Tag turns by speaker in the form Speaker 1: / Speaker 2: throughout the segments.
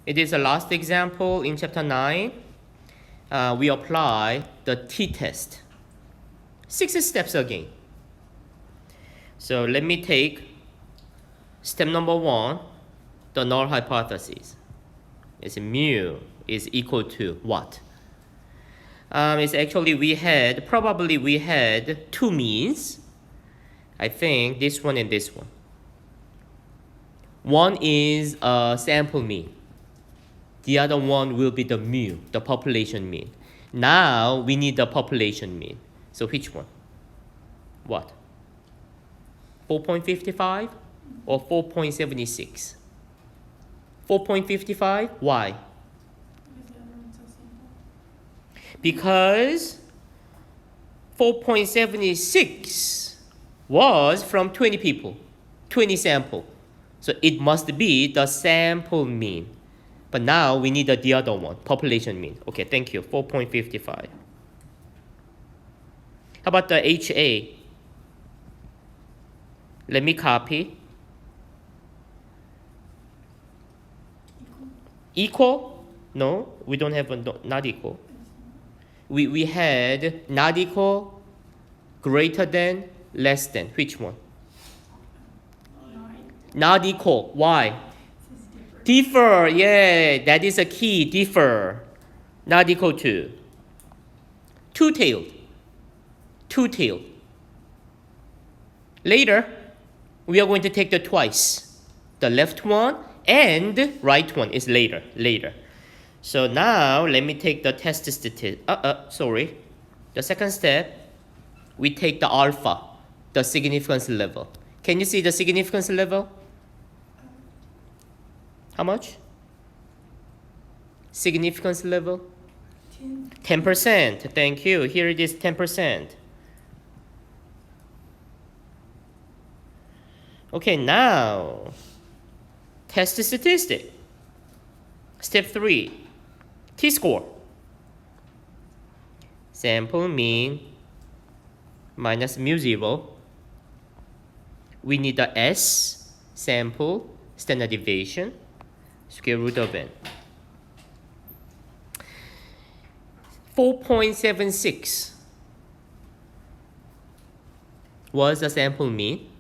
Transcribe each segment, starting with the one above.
Speaker 1: It is the last example in chapter 9. We apply the t-test. 6 steps again. So let me take step number 1, the null hypothesis. It's mu is equal to what? It's actually probably we had 2 means. I think this one and this one. One is a sample mean. The other one will be the mu, the population mean. Now we need the population mean. So which one? What? 4.55 or 4.76? 4.55, why? Because 4.76 was from 20 people, 20 sample. So it must be the sample mean. But now we need the other one, population mean. Okay, thank you, 4.55. How about the HA? Let me copy. Equal? No, we don't have not equal. We had not equal, greater than, less than. Which one? Not equal. Why? Differ. Yeah, that is a key. Differ. Not equal to. Two-tailed. Two-tailed. Later, we are going to take the twice. The left one and right one is later. So now, let me take the test statistic. The second step, we take the alpha, the significance level. Can you see the significance level? How much? Significance level? 10%. Thank you. Here it is, 10%. Okay, now, test statistic. Step 3, t-score. Sample mean minus mu 0. We need the S, sample, standard deviation, square root of n. 4.76 was the sample mean.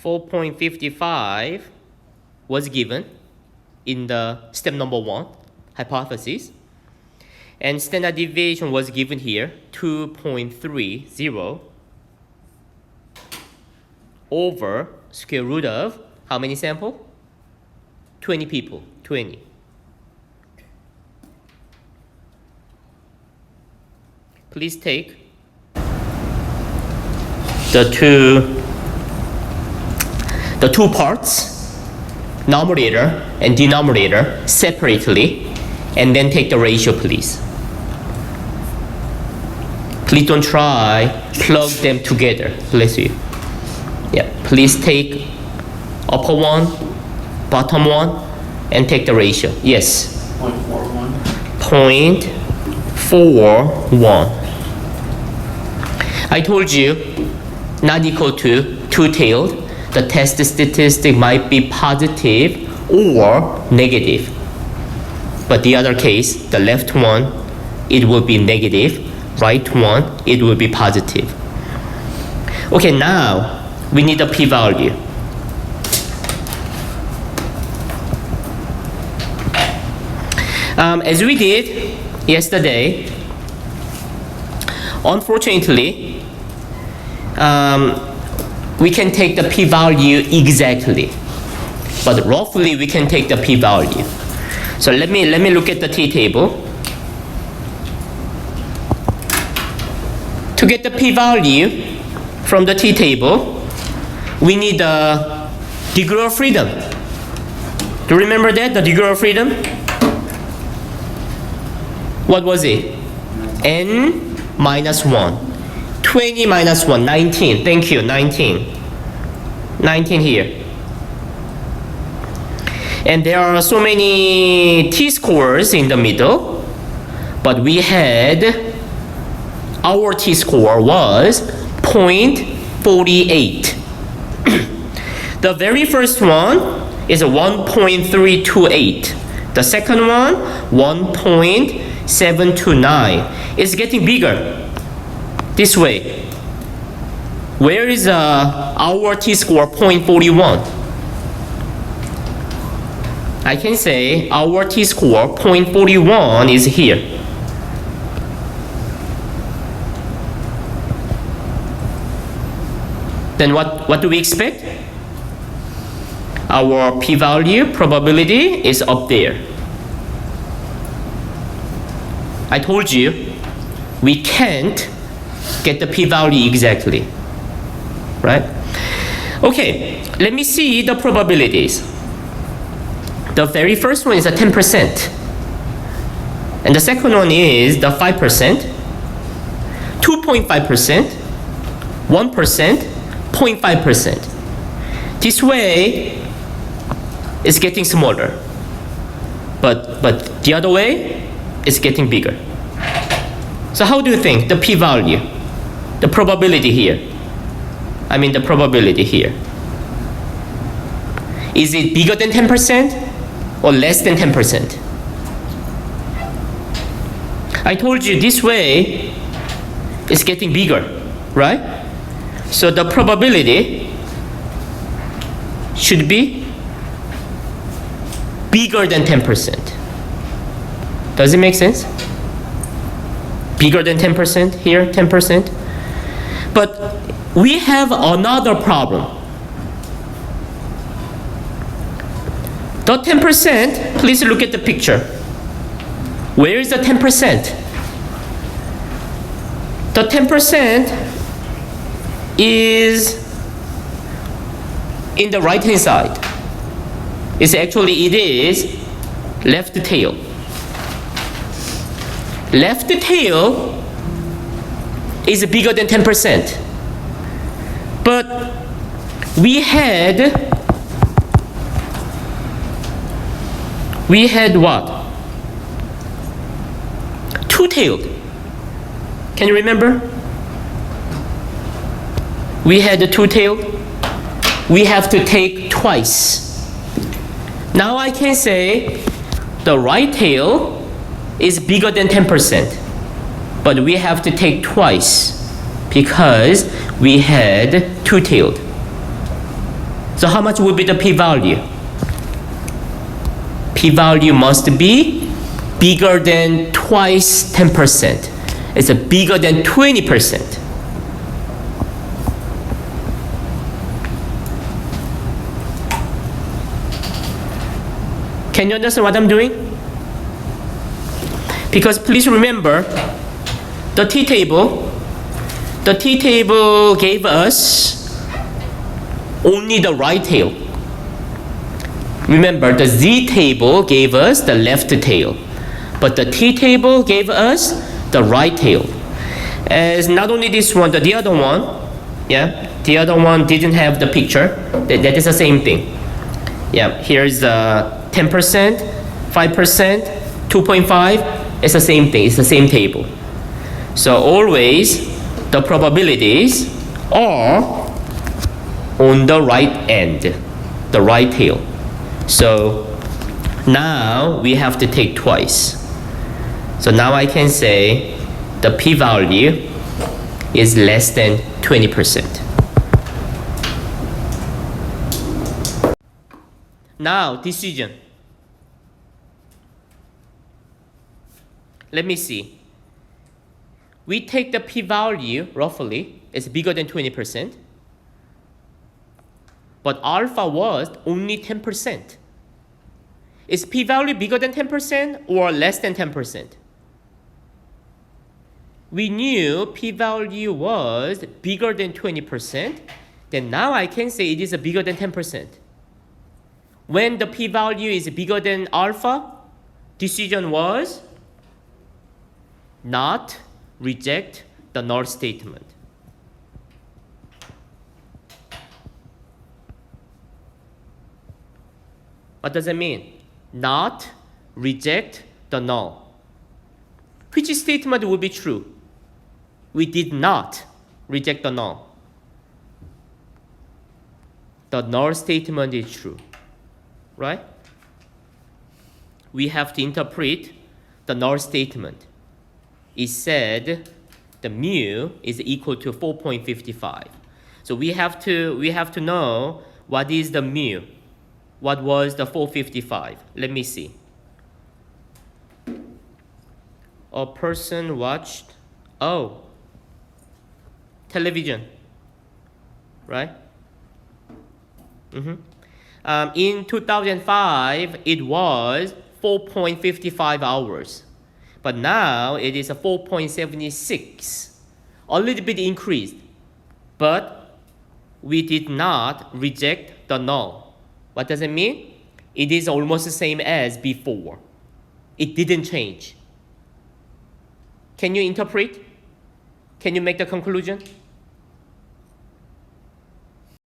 Speaker 1: 4.55 was given in the step number 1, hypothesis. And standard deviation was given here, 2.30 over square root of how many sample? 20 people, 20. Please take the two parts, numerator and denominator, separately, and then take the ratio, please. Please don't try plug them together. Bless you. Yeah, please take upper one, bottom one, and take the ratio. Yes.
Speaker 2: 0.41.
Speaker 1: 0.41. I told you, not equal to two-tailed. The test statistic might be positive or negative. But the other case, the left one, it will be negative. Right one, it will be positive. Okay, now we need a p-value. As we did yesterday, unfortunately, we can take the p-value exactly, but roughly we can take the p-value. So let me look at the t-table. To get the p-value from the t-table, we need the degree of freedom. Do you remember that, the degree of freedom? What was it? N minus 1. 20 minus 1, 19. Thank you, 19. 19 here. And there are so many t-scores in the middle, but we had our t-score was 0.48. The very first one, is 1.328. The second one, 1.729. It's getting bigger this way. Where is our t-score 0.41? I can say our t-score 0.41 is here. Then what do we expect? Our p-value probability is up there. I told you we can't get the p-value exactly, right? Okay, let me see the probabilities. The very first one is a 10%, and the second one is the 5%, 2.5%, 1%, 0.5%. This way it's getting smaller, but the other way it's getting bigger. So how do you think the p-value, the probability here, the probability here, is it bigger than 10% or less than 10%? I told you this way it's getting bigger, right? So the probability should be bigger than 10%. Does it make sense? Bigger than 10% here, 10%. But we have another problem. The 10%, please look at the picture. Where is the 10%? The 10% is in the right hand side. It is left tail. Left tail is bigger than 10%. But we had what? Two-tailed. Can you remember? We had the two-tailed. We have to take twice. Now I can say the right tail is bigger than 10%, but we have to take twice because we had two-tailed. So how much would be the p-value? P-value must be bigger than twice 10%. It's bigger than 20%. Can you understand what I'm doing? Because please remember, the t-table gave us only the right tail. Remember, the z-table gave us the left tail, but the t-table gave us the right tail. As not only this one, the other one, the other one didn't have the picture. That is the same thing. Here's the 10%, 5%, 2.5. It's the same thing. It's the same table. So always the probabilities are on the right end, the right tail. So now we have to take twice. So now I can say the p-value is less than 20%. Now decision. Let me see. We take the p-value roughly, it's bigger than 20%. But alpha was only 10%. Is p-value bigger than 10% or less than 10%? We knew p-value was bigger than 20%. Then now I can say it is bigger than 10%. When the p-value is bigger than alpha, decision was not reject the null statement. What does that mean? Not reject the null. Which statement would be true? We did not reject the null. The null statement is true. right? We have to interpret the null statement. It said the mu is equal to 4.55. So we have to know what is the mu. What was the 455? Let me see. A person watched, television, right? In 2005, it was 4.55 hours. But now it is a 4.76, a little bit increased. But we did not reject the null. What does it mean? It is almost the same as before. It didn't change. Can you interpret? Can you make the conclusion?